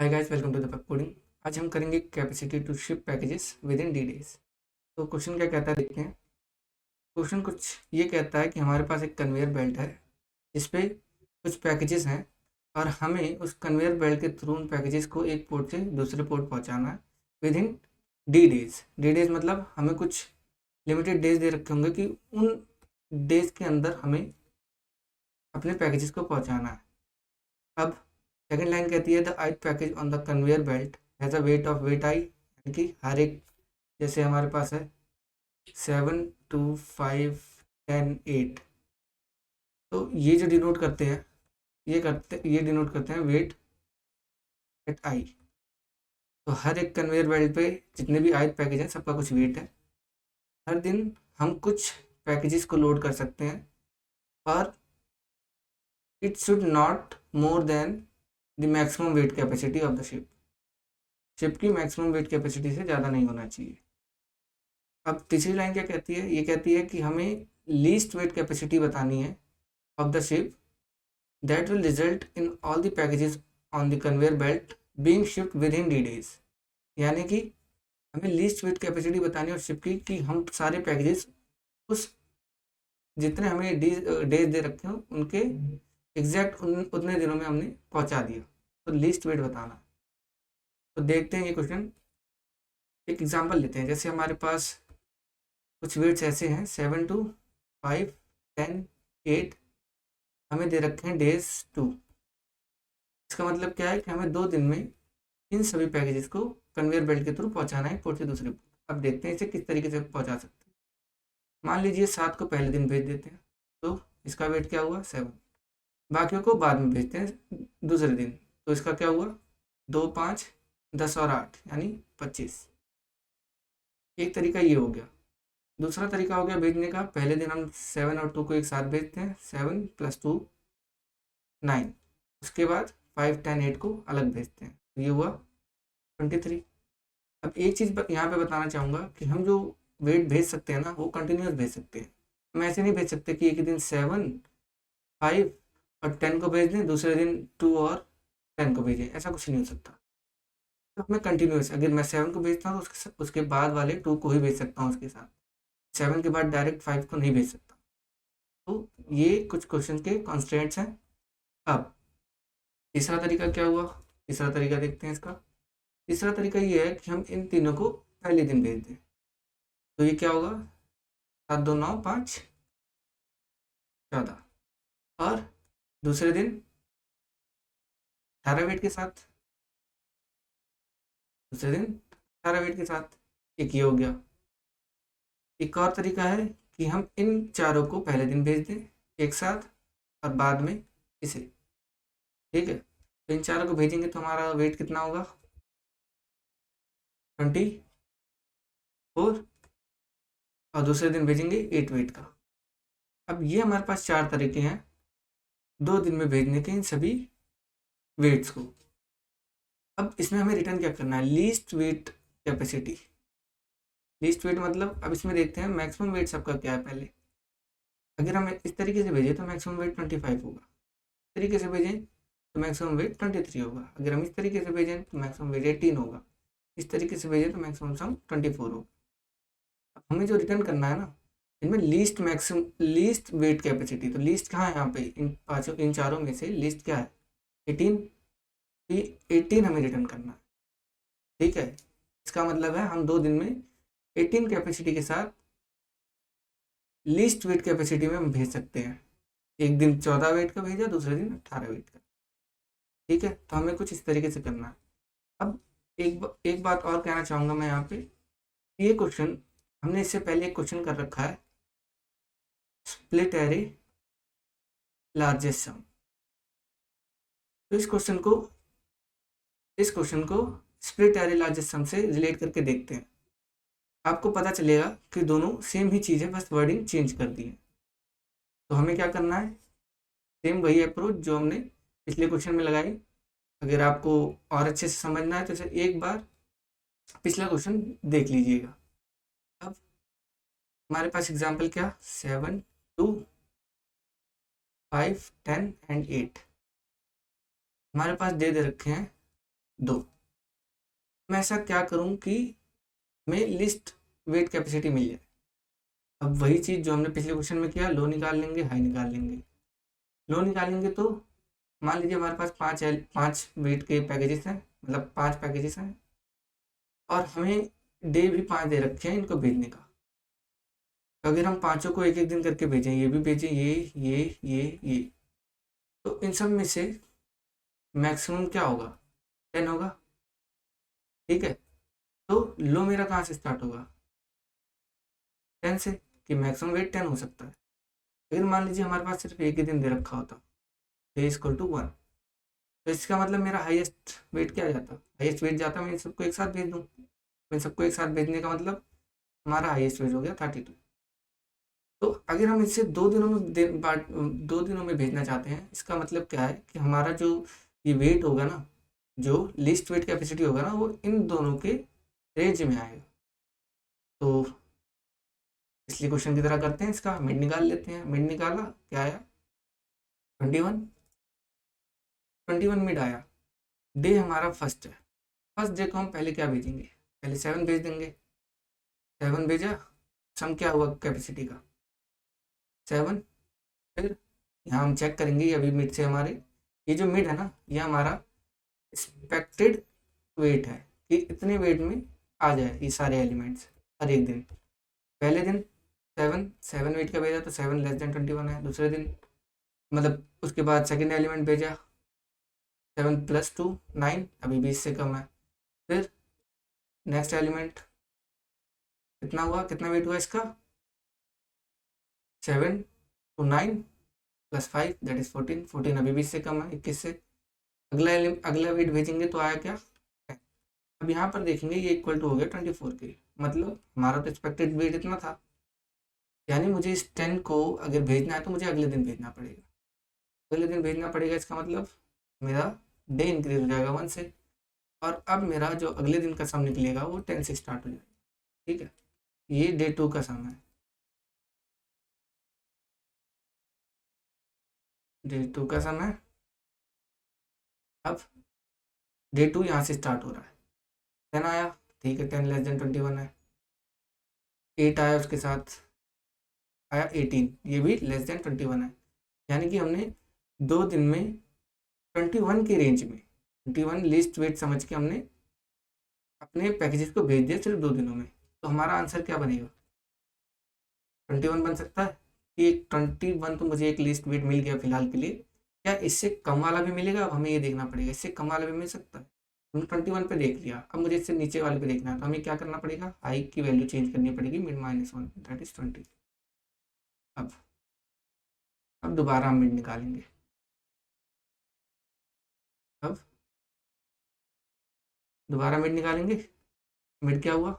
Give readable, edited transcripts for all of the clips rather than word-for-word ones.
Hi guys, welcome to the Pep coding. आज हम करेंगे capacity to ship packages within D days. तो question क्या कहता है देखते हैं। क्वेश्चन कुछ ये कहता है कि हमारे पास एक कन्वेयर बेल्ट है जिस पे कुछ पैकेजेस हैं और हमें उस कन्वेयर बेल्ट के थ्रू उन पैकेजेस को एक पोर्ट से दूसरे पोर्ट पहुंचाना है with in D days. D days मतलब हमें कुछ लिमिटेड डेज दे रखे होंगे कि उन डेज के अंदर हमें अपने पैकेजेस को पहुंचाना है। अब सेकंड लाइन कहती है the ith package on the conveyor belt has a weight of weight I, यानी कि हर एक, जैसे हमारे पास है 7 2 5 10 8, तो ये जो डिनोट करते हैं ये डिनोट करते हैं वेट एट आई। तो हर एक कन्वेयर बेल्ट पे जितने भी ith पैकेज हैं सबका कुछ वेट है। हर दिन हम कुछ पैकेजेस को लोड कर सकते हैं और it should not more than the maximum weight capacity of the ship की मैक्सिमम वेट कैपेसिटी से ज़्यादा नहीं होना चाहिए। अब तीसरी लाइन क्या कहती है, ये कहती है कि हमें लीस्ट वेट कैपेसिटी बतानी है of the ship that will result in all the packages on the conveyor belt being shift with in D days. यानी कि हमें लीस्ट वेट कैपेसिटी बतानी है और शिप की कि हम सारे पैकेजेस उस जितने हमें डेज दे रखे हो उनके एग्जैक्ट उतने दिनों में हमने पहुंचा दिया। तो लीस्ट वेट बताना। तो देखते हैं ये क्वेश्चन, एक एग्जांपल लेते हैं। जैसे हमारे पास कुछ वेट्स ऐसे हैं 7 2 5 10 8, हमें दे रखे हैं डेज 2। इसका मतलब क्या है कि हमें 2 दिन में इन सभी पैकेजेस को कन्वेयर बेल्ट के थ्रू पहुंचाना है पोर्ट से दूसरे पोर्ट। अब देखते हैं इसे किस तरीके से पहुंचा सकते हैं। मान लीजिए 7 को पहले दिन भेज देते हैं, तो इसका वेट क्या हुआ 7। बाकियों को बाद में भेजते हैं दूसरे दिन, तो इसका क्या हुआ 2 5 10 और 8 यानी 25। एक तरीका ये हो गया। दूसरा तरीका हो गया भेजने का, पहले दिन हम 7 और 2 को एक साथ भेजते हैं, 7 + 2 9। उसके बाद 5 10 8 को अलग भेजते हैं, तो ये हुआ 23। अब एक चीज़ यहाँ पे बताना चाहूँगा कि हम जो वेट भेज सकते हैं ना वो कंटिन्यूस भेज सकते हैं। हम ऐसे नहीं भेज सकते कि एक ही दिन 7 5 और 10 को भेज दें, दूसरे दिन 2 और 10 को भेजें, ऐसा कुछ नहीं हो सकता। तो हमें कंटिन्यूस, अगर मैं 7 को भेजता हूँ तो उसके बाद वाले 2 को ही भेज सकता हूँ उसके साथ, 7 के बाद डायरेक्ट 5 को नहीं भेज सकता। तो ये कुछ क्वेश्चन के कॉन्स्टेंट्स हैं। अब तीसरा तरीका क्या हुआ, तीसरा तरीका देखते हैं इसका। तीसरा तरीका ये है कि हम इन तीनों को पहले दिन भेज दें, तो ये क्या होगा 7 2 9 5 14, और दूसरे दिन 18 वेट के साथ, दूसरे दिन 18 वेट के साथ। एक ये हो गया। एक और तरीका है कि हम इन चारों को पहले दिन भेज दें एक साथ और बाद में इसे, ठीक है। तो इन चारों को भेजेंगे तो हमारा वेट कितना होगा 24, और दूसरे दिन भेजेंगे 8 वेट का। अब ये हमारे पास 4 तरीके हैं 2 दिन में भेजने के इन सभी वेट्स को। अब इसमें हमें रिटर्न क्या करना है, least weight capacity. Least weight मतलब अब इसमें देखते हैं मैक्सिमम वेट सबका क्या है। पहले अगर हम इस तरीके से भेजें तो मैक्सिमम वेट 25 होगा, इस तरीके से भेजें तो मैक्सिमम वेट 23 होगा, अगर हम इस तरीके से भेजें तो मैक्सिमम वेट 18 होगा, इस तरीके से भेजें तो मैक्सिमम सम 24 होगा। अब हमें जो रिटर्न करना है ना, इनमें लीस्ट वेट कैपेसिटी, तो लीस्ट कहाँ है यहाँ पे, इन चारों में से लीस्ट क्या है 18। 18 हमें रिटर्न करना है, ठीक है। इसका मतलब है हम 2 दिन में 18 कैपेसिटी के साथ लीस्ट वेट कैपेसिटी में हम भेज सकते हैं। एक दिन 14 वेट का भेजा, दूसरे दिन 18 वेट का, ठीक है। तो हमें कुछ इस तरीके से करना है। अब एक बात और कहना चाहूँगा मैं यहाँ पे, ये क्वेश्चन हमने इससे पहले एक क्वेश्चन कर रखा है स्प्लिट एरे लार्जेस्ट सम। तो इस क्वेश्चन को स्प्लिट एरे लार्जेस्ट सम से रिलेट करके देखते हैं। आपको पता चलेगा कि दोनों सेम ही चीज़ है, बस वर्डिंग चेंज कर दी है। तो हमें क्या करना है, सेम वही अप्रोच जो हमने पिछले क्वेश्चन में लगाई। अगर आपको और अच्छे से समझना है तो इसे एक बार पिछला क्वेश्चन देख लीजिएगा। अब हमारे पास एग्जाम्पल क्या, 7 2 5 10 एंड 8 हमारे पास दे रखे हैं 2। मैं ऐसा क्या करूं कि मैं लिस्ट वेट कैपेसिटी मिल जाए। अब वही चीज़ जो हमने पिछले क्वेश्चन में किया, लो निकाल लेंगे, हाई निकाल लेंगे। लो निकालेंगे तो मान लीजिए हमारे पास 5 वेट के पैकेजेस हैं, मतलब 5 पैकेजेस हैं, और हमें डे भी 5 दे रखे हैं इनको भेजने का। अगर हम पाँचों को एक एक दिन करके भेजें, ये भी भेजें, ये, तो इन सब में से मैक्सिमम क्या होगा, 10 होगा। ठीक है, तो लो मेरा कहाँ से स्टार्ट होगा, 10 से, कि मैक्सिमम वेट 10 हो सकता है। लेकिन मान लीजिए हमारे पास सिर्फ एक ही दिन दे रखा होता, डे इक्वल टू 1, तो इसका मतलब मेरा हाईएस्ट वेट क्या जाता, हाईएस्ट वेट जाता, मैं इन सबको एक साथ भेज दूँ। इन सबको एक साथ भेजने का मतलब हमारा हाईएस्ट वेट हो गया 32। तो अगर हम इसे 2 दिनों में 2 दिनों में भेजना चाहते हैं, इसका मतलब क्या है कि हमारा जो ये वेट होगा ना, जो लिस्ट वेट कैपेसिटी होगा ना, वो इन दोनों के रेंज में आएगा। तो इसलिए क्वेश्चन की तरह करते हैं, इसका मिड निकाल लेते हैं। मिड निकाला, क्या आया, 21। 21 मिड आया। डे हमारा फर्स्ट है, फर्स्ट डे को हम पहले क्या भेजेंगे, पहले 7 भेज देंगे। 7 भेजा, सम क्या हुआ कैपेसिटी का, 7। फिर यहाँ हम चेक करेंगे, ये अभी मिड से हमारे, ये जो मिड है ना, ये हमारा एक्सपेक्टेड वेट है कि इतने वेट में आ जाए ये सारे एलिमेंट्स हर एक दिन। पहले दिन 7 वेट का भेजा तो 7 लेस देन 21 है। दूसरे दिन मतलब उसके बाद सेकंड एलिमेंट भेजा, 7 + 2 9, अभी भी इससे कम है। फिर नेक्स्ट एलिमेंट कितना हुआ, कितना वेट हुआ इसका, 7 to 9 + 5 दैट इज 14। 14 अभी भी इससे कम है, 21 से। अगला वेट भेजेंगे तो आया क्या, 10। अब यहाँ पर देखेंगे ये इक्वल टू हो गया 24 के, मतलब हमारा तो एक्सपेक्टेड वेट इतना था, यानी मुझे इस 10 को अगर भेजना है तो मुझे अगले दिन भेजना पड़ेगा। अगले दिन भेजना पड़ेगा, इसका मतलब मेरा डे इंक्रीज हो जाएगा 1 से, और अब मेरा जो अगले दिन का सम निकलेगा वो 10 से स्टार्ट हो जाएगा। ठीक है, ये डे 2 का सम है। डे 2 का सम है। अब डे 2 यहाँ से स्टार्ट हो रहा है, 10 आया, ठीक है, 10 लेस देन 21 है। 8 आया, उसके साथ आया 18, ये भी लेस देन 21 है। यानी कि हमने 2 दिन में 21 की रेंज में 21 लिस्ट वेट समझ के हमने अपने पैकेजेस को भेज दिया सिर्फ 2 दिनों में। तो हमारा आंसर क्या बनेगा, 21 बन सकता है कि 21 तो मुझे एक लिस्ट वेट मिल गया फिलहाल के लिए। क्या इससे कम वाला भी मिलेगा, अब हमें ये देखना पड़ेगा, इससे कम वाला भी मिल सकता है। हमने 21 पे देख लिया, अब मुझे इससे नीचे वाले पे देखना है, तो हमें क्या करना पड़ेगा, आई की वैल्यू चेंज करनी पड़ेगी, मिड -1 दैट इज 20। अब दोबारा हम मिड निकालेंगे। अब दोबारा मिड निकालेंगे, मिड क्या हुआ,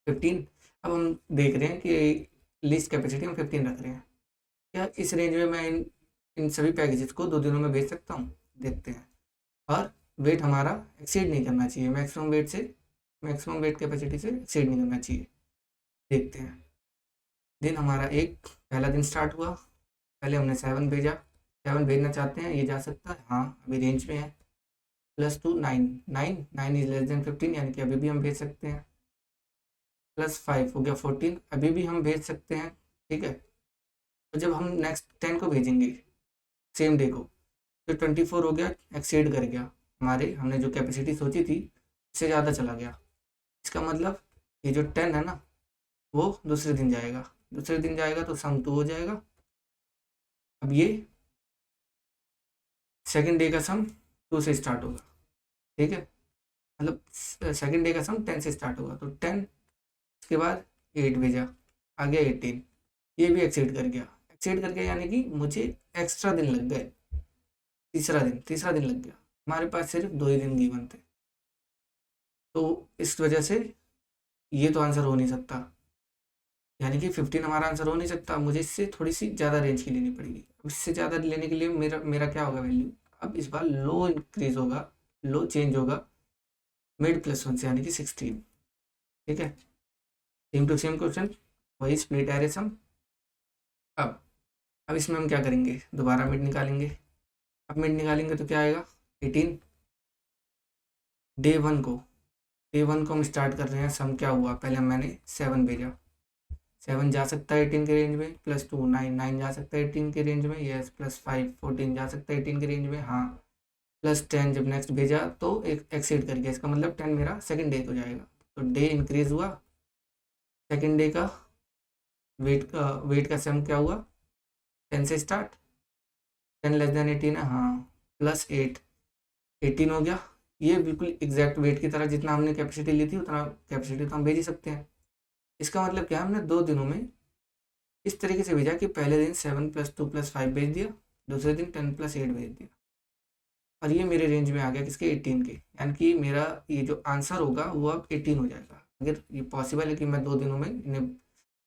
15। अब हम देख रहे हैं कि लिस्ट कैपेसिटी हम 15 रख रहे हैं, क्या इस रेंज में मैं इन सभी पैकेजेस को 2 दिनों में भेज सकता हूँ, देखते हैं। और वेट हमारा एक्सीड नहीं करना चाहिए, मैक्सिमम वेट कैपेसिटी से एक्सीड नहीं करना चाहिए, देखते हैं। दिन हमारा एक पहला दिन स्टार्ट हुआ, पहले हमने 7 भेजा, 7 भेजना चाहते हैं, ये जा सकता है, हाँ अभी रेंज में है। +2 9, 9 इज लेस देन 15, यानी कि अभी भी हम भेज सकते हैं। +5 हो गया 14, अभी भी हम भेज सकते हैं। ठीक है, तो जब हम नेक्स्ट 10 को भेजेंगे सेम डे को, तो 24 हो गया, एक्सीड कर गया, हमारे हमने जो कैपेसिटी सोची थी उससे ज़्यादा चला गया। इसका मतलब ये जो 10 है ना, वो दूसरे दिन जाएगा, दूसरे दिन जाएगा तो सम 2 हो जाएगा। अब ये सेकंड डे का सम 2 से स्टार्ट होगा। ठीक है, मतलब सेकंड डे का सम 10 से स्टार्ट होगा, तो 10 उसके बाद 8 भेजा, आ गया 18, ये भी एक्सीड कर गया, यानी कि मुझे एक्स्ट्रा दिन लग गए, तीसरा दिन लग गया। हमारे पास सिर्फ 2 ही दिन गिवन थे, तो इस वजह से ये तो आंसर हो नहीं सकता, यानी कि 15 हमारा आंसर हो नहीं सकता। मुझे इससे थोड़ी सी ज़्यादा रेंज की लेनी पड़ेगी। अब इससे ज़्यादा लेने के लिए मेरा मेरा क्या होगा वैल्यू, अब इस बार लो इंक्रीज होगा, लो चेंज होगा मिड +1 से, यानी कि 16। ठीक है, सेम टू सेम क्वेश्चन, वही स्प्लिट एरे सम। अब इसमें हम क्या करेंगे, दोबारा मिड निकालेंगे। अब मिड निकालेंगे तो क्या आएगा, 18। डे 1 को हम स्टार्ट कर रहे हैं। सम क्या हुआ, पहले मैंने 7 भेजा, 7 जा सकता है 18 के रेंज में, +2 9, 9 जा सकता है 18 के रेंज में, यस, +5 14 जा सकता है 18 के रेंज में, हाँ, +10 जब नेक्स्ट भेजा तो एक एक्सीड कर गया, इसका मतलब 10 मेरा सेकंड डे हो जाएगा। तो डे इंक्रीज हुआ, सेकंड डे का वेट का सम क्या हुआ, 10 से स्टार्ट, 10 लेस देन 18 है, हाँ, +8 18 हो गया। ये बिल्कुल एग्जैक्ट वेट की तरह, जितना हमने कैपेसिटी ली थी उतना कैपेसिटी तो हम भेज ही सकते हैं। इसका मतलब क्या है, हमने 2 दिनों में इस तरीके से भेजा कि पहले दिन 7 + 2 + 5 भेज दिया, दूसरे दिन 10 + 8 भेज दिया, और ये मेरे रेंज में आ गया किसके, 18 के। यानी कि मेरा ये जो आंसर होगा वो अब 18 हो जाएगा। अगर ये पॉसिबल है कि मैं 2 दिनों में इन्हें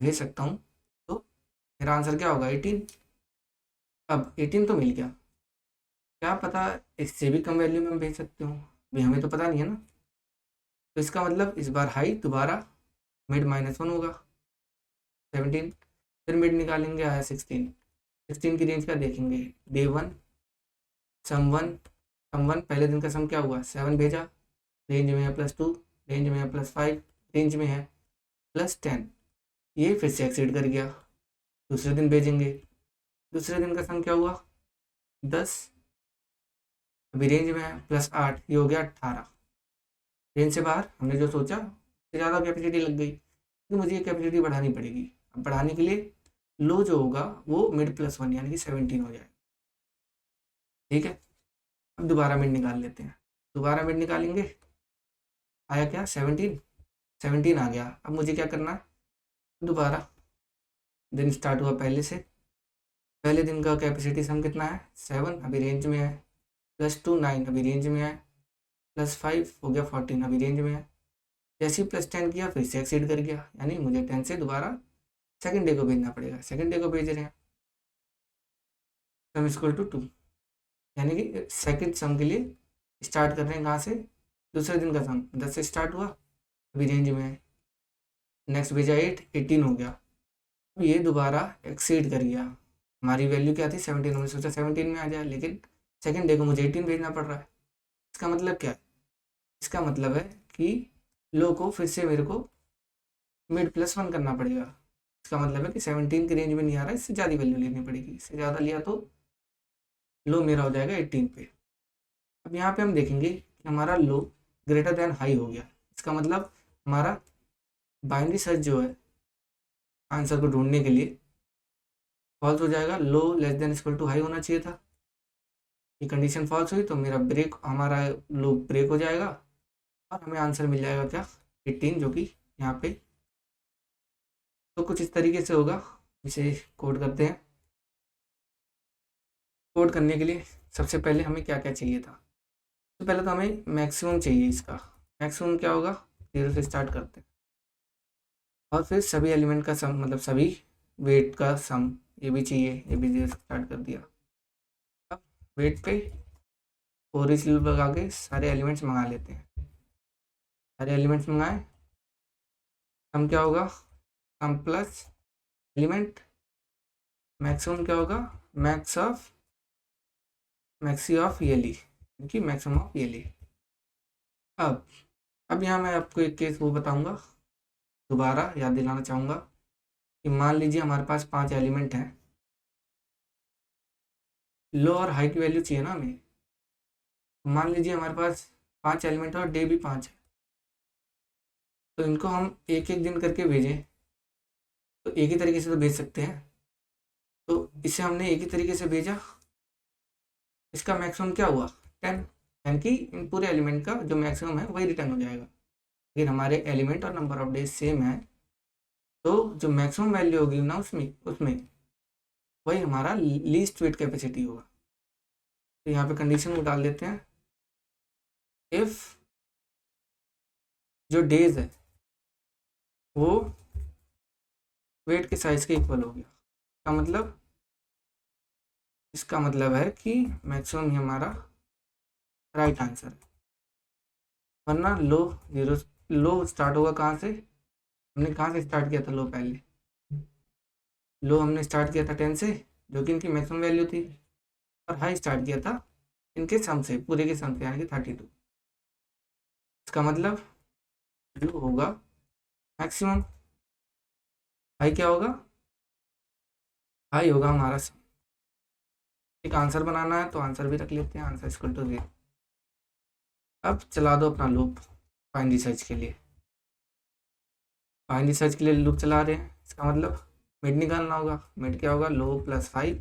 भेज सकता हूँ, तो मेरा आंसर क्या होगा, 18। अब 18 तो मिल गया, क्या पता इससे भी कम वैल्यू में भेज सकते हूँ, अभी हमें तो पता नहीं है ना। तो इसका मतलब इस बार हाई, दोबारा मिड -1 होगा 17, फिर मिड निकालेंगे, आया 16, 16 की रेंज का देखेंगे। डे 1 सम वन पहले दिन का सम क्या हुआ, 7 भेजा, रेंज में है +2, रेंज में है +5, रेंज में है +10, ये फिर से एक्सीड कर गया। दूसरे दिन भेजेंगे, दूसरे दिन का सम क्या हुआ, 10, अभी रेंज में है +8, ये हो गया 18, रेंज से बाहर। हमने जो सोचा उससे ज़्यादा कैपेसिटी लग गई, तो मुझे ये कैपेसिटी बढ़ानी पड़ेगी। अब बढ़ाने के लिए लो जो होगा वो मिड +1 यानी कि 17 हो जाएगा, ठीक है। अब दोबारा मिड निकाल लेते हैं, दोबारा मिड निकालेंगे, आया क्या, 17, 17 आ गया। अब मुझे क्या करना है, दोबारा दिन स्टार्ट हुआ पहले से, पहले दिन का कैपेसिटी सम कितना है, 7, अभी रेंज में है, +2 9, अभी रेंज में है, +5 हो गया 14, अभी रेंज में है। जैसे ही +10 किया फिर से एक्सीड कर गया, यानी मुझे 10 से दोबारा सेकंड डे को भेजना पड़ेगा, सेकंड डे को भेज रहे हैं, सम = 2, यानी कि सेकंड सम के लिए स्टार्ट कर रहे हैं कहाँ से, दूसरे दिन का सम 10 से स्टार्ट हुआ, अभी रेंज में है, नेक्स्ट भेजा 8, 18 हो गया। अब ये दोबारा एक्सीड कर गया, हमारी वैल्यू क्या थी 17, हमने सोचा 17 में आ जाए, लेकिन सेकंड डे को मुझे 18 भेजना पड़ रहा है। इसका मतलब क्या है, इसका मतलब है कि लो को फिर से मेरे को मिड +1 करना पड़ेगा। इसका मतलब है कि 17 की रेंज में नहीं आ रहा, इससे ज़्यादा वैल्यू लेनी पड़ेगी, इससे ज़्यादा लिया तो लो मेरा हो जाएगा 18 पे। अब यहाँ पे हम देखेंगे कि हमारा लो ग्रेटर देन हाई हो गया, इसका मतलब हमारा बाइनरी सर्च जो है आंसर को ढूंढने के लिए फॉल्स हो जाएगा, low less than equal to high होना चाहिए था। ये कंडीशन फॉल्स हुई तो मेरा ब्रेक, हमारा लो ब्रेक हो जाएगा और हमें आंसर मिल जाएगा क्या, 18, जो कि यहाँ पे। तो कुछ इस तरीके से होगा, इसे कोड करते हैं। कोड करने के लिए सबसे पहले हमें क्या क्या चाहिए था, तो पहले तो हमें मैक्सिमम चाहिए, इसका मैक्सिमम क्या होगा, 0 से स्टार्ट करते हैं, और फिर सभी एलिमेंट का सम, मतलब सभी वेट का सम, ये भी चाहिए, ये भी 0 से स्टार्ट कर दिया। अब वेट पे फोर इस लूप लगा के सारे एलिमेंट्स मंगा लेते हैं, सारे एलिमेंट्स मंगाए, सम क्या होगा, सम प्लस एलिमेंट, मैक्सिमम क्या होगा, मैक्सी ऑफ ये ली, क्योंकि मैक्सिमम ऑफ ये ली। अब यहाँ मैं आपको एक केस वो बताऊंगा, दोबारा याद दिलाना चाहूँगा कि मान लीजिए हमारे पास 5 एलिमेंट हैं, लो और हाई की वैल्यू चाहिए ना हमें। मान लीजिए हमारे पास 5 एलिमेंट है और डे भी 5 है, तो इनको हम एक एक दिन करके भेजें तो एक ही तरीके से तो भेज सकते हैं, तो इसे हमने एक ही तरीके से भेजा, इसका मैक्सिमम क्या हुआ, 10, यानी कि इन पूरे एलिमेंट का जो मैक्सिमम है वही रिटर्न हो जाएगा। लेकिन हमारे एलिमेंट और नंबर ऑफ डेज सेम है, तो जो मैक्सिमम वैल्यू होगी ना उसमें उसमें वही हमारा लीस्ट वेट कैपेसिटी होगा। तो यहाँ पे कंडीशन डाल देते हैं, इफ जो डेज है वो वेट के साइज के इक्वल हो गया, इसका मतलब है कि मैक्सिमम ही हमारा राइट आंसर है, वरना लो 0, लो स्टार्ट होगा कहाँ से, हमने कहाँ से स्टार्ट किया था लो, पहले लो हमने स्टार्ट किया था 10 से, जो कि इनकी मैक्सिमम वैल्यू थी, और हाई स्टार्ट किया था इनके सम से, पूरे के सम से, यानी कि 32। इसका मतलब वैल्यू होगा मैक्सिमम। हाई क्या होगा? हाई होगा हमारा सम। एक आंसर बनाना है तो आंसर भी रख लेते हैं, आंसर इक्वल टू 0। अब चला दो अपना लूप फाइंड रिसर्च के लिए। फाइंड रिसर्च के लिए लूप चला रहे हैं, इसका मतलब मिड निकालना होगा। मिड क्या होगा? लो प्लस 5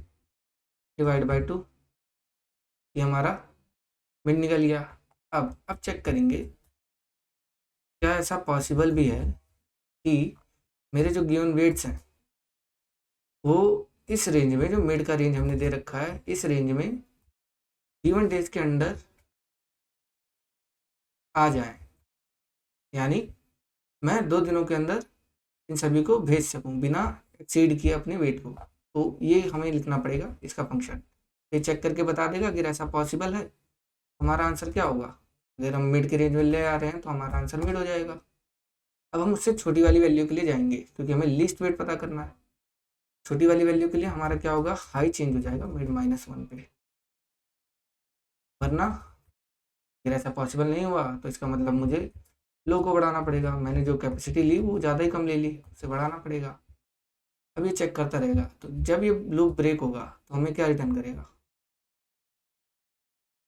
डिवाइड बाई 2, ये हमारा मिड निकल गया। अब चेक करेंगे क्या ऐसा पॉसिबल भी है कि मेरे जो गिवन वेट्स हैं वो इस रेंज में, जो मिड का रेंज हमने दे रखा है, इस रेंज में गिवन डेज के अंडर आ जाए, यानी मैं 2 दिनों के अंदर इन सभी को भेज सकूं बिना एक्सीड किए अपने वेट को। तो ये हमें लिखना पड़ेगा इसका फंक्शन। ये चेक करके बता देगा अगर ऐसा पॉसिबल है। हमारा आंसर क्या होगा? अगर हम मिड के रेंज में ले आ रहे हैं तो हमारा आंसर मिड हो जाएगा। अब हम उससे छोटी वाली वैल्यू के लिए जाएंगे क्योंकि हमें लीस्ट वेट पता करना है। छोटी वाली वैल्यू के लिए हमारा क्या होगा? हाई चेंज हो जाएगा मिड -1 पे। वरना अगर ऐसा पॉसिबल नहीं हुआ तो इसका मतलब मुझे लो को बढ़ाना पड़ेगा। मैंने जो कैपेसिटी ली वो ज़्यादा ही कम ले ली, उसे बढ़ाना पड़ेगा। अब ये चेक करता रहेगा, तो जब ये लूप ब्रेक होगा तो हमें क्या रिटर्न करेगा?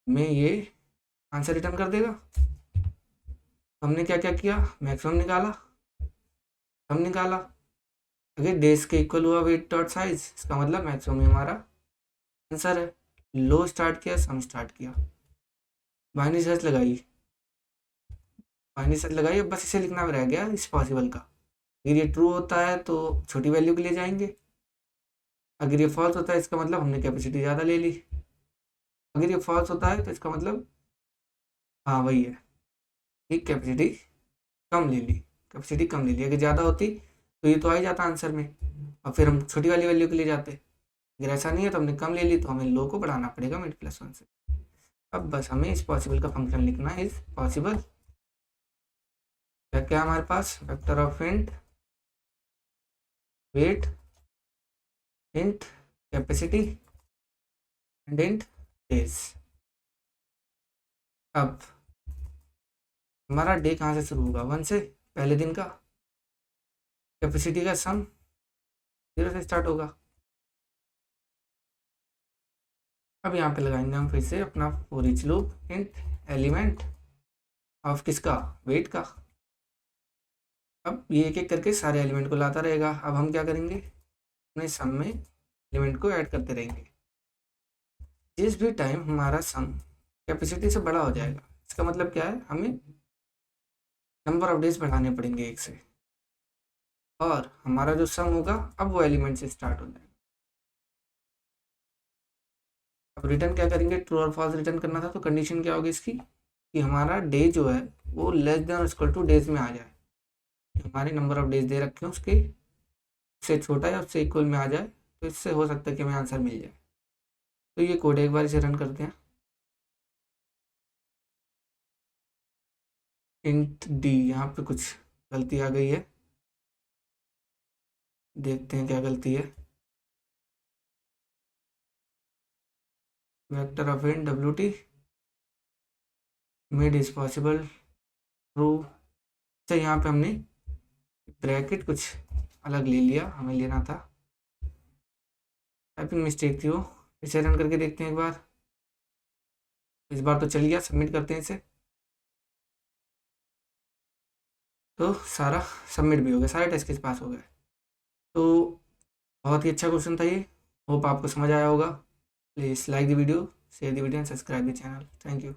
हमें ये आंसर रिटर्न कर देगा। हमने क्या क्या किया? मैक्सिमम निकाला, सम निकाला। अगर डेज के इक्वल हुआ वेट डॉट साइज, इसका मतलब मैक्सिमम हमारा आंसर है। लो स्टार्ट किया, सम स्टार्ट किया, बाइनरी सर्च लगाई। बाइनरी सर्च लगाई, अब बस इसे लिखना रह गया इस पॉसिबल का। अगर ये ट्रू होता है तो छोटी वैल्यू के लिए जाएंगे, अगर ये फॉल्स होता है इसका मतलब हमने कैपेसिटी ज़्यादा ले ली। अगर ये फॉल्स होता है तो इसका मतलब हाँ वही है, ठीक, कैपेसिटी कम ले ली, कैपेसिटी कम ले ली। अगर ज़्यादा होती तो ये तो आ ही जाता आंसर में, और फिर हम छोटी वाली वैल्यू के लिए जाते। अगर ऐसा नहीं है तो हमने कम ले ली, तो हमें लो को बढ़ाना पड़ेगा मिड +1 से। अब बस हमें इस पॉसिबल का फंक्शन लिखना है। इस पॉसिबल क्या हमारे पास? Vector of int weight, int capacity and int days. अब हमारा डे कहाँ से शुरू होगा? 1 से, पहले दिन का। कैपेसिटी का सम 0 से स्टार्ट होगा। अब यहाँ पे लगाएंगे हम फिर से अपना for each loop int element of किसका? वेट का। अब ये एक एक करके सारे एलिमेंट को लाता रहेगा। अब हम क्या करेंगे? अपने सम में एलिमेंट को ऐड करते रहेंगे। जिस भी टाइम हमारा सम कैपेसिटी से बड़ा हो जाएगा, इसका मतलब क्या है? हमें नंबर ऑफ डेज बढ़ाने पड़ेंगे 1 से, और हमारा जो सम होगा अब वो एलिमेंट से स्टार्ट हो जाएगा। अब रिटर्न क्या करेंगे? ट्रू और फॉल्स रिटर्न करना था, तो कंडीशन क्या होगी इसकी कि हमारा डे जो है वो लेस देन और इक्वल टू डेज में आ जाए। हमारे नंबर ऑफ डेज दे रखे हैं उसके उससे छोटा या उससे इक्वल में आ जाए, तो इससे हो सकता है कि हमें आंसर मिल जाए। तो ये कोड एक बार इसे रन करते हैं। इंट डी, यहाँ पे कुछ गलती आ गई है, देखते हैं क्या गलती है। Vector of int WT mid is possible true. अच्छा, यहाँ पे हमने ब्रैकेट कुछ अलग ले लिया, हमें लेना था, टाइपिंग मिस्टेक थी वो। इसे रन करके देखते हैं एक बार। इस बार तो चल गया, सबमिट करते हैं इसे। तो सारा सबमिट भी हो गया, सारे टेस्ट केस पास हो गए। तो बहुत ही अच्छा क्वेश्चन था ये, होप आपको समझ आया होगा। Please like the video, share the video and subscribe the channel. Thank you.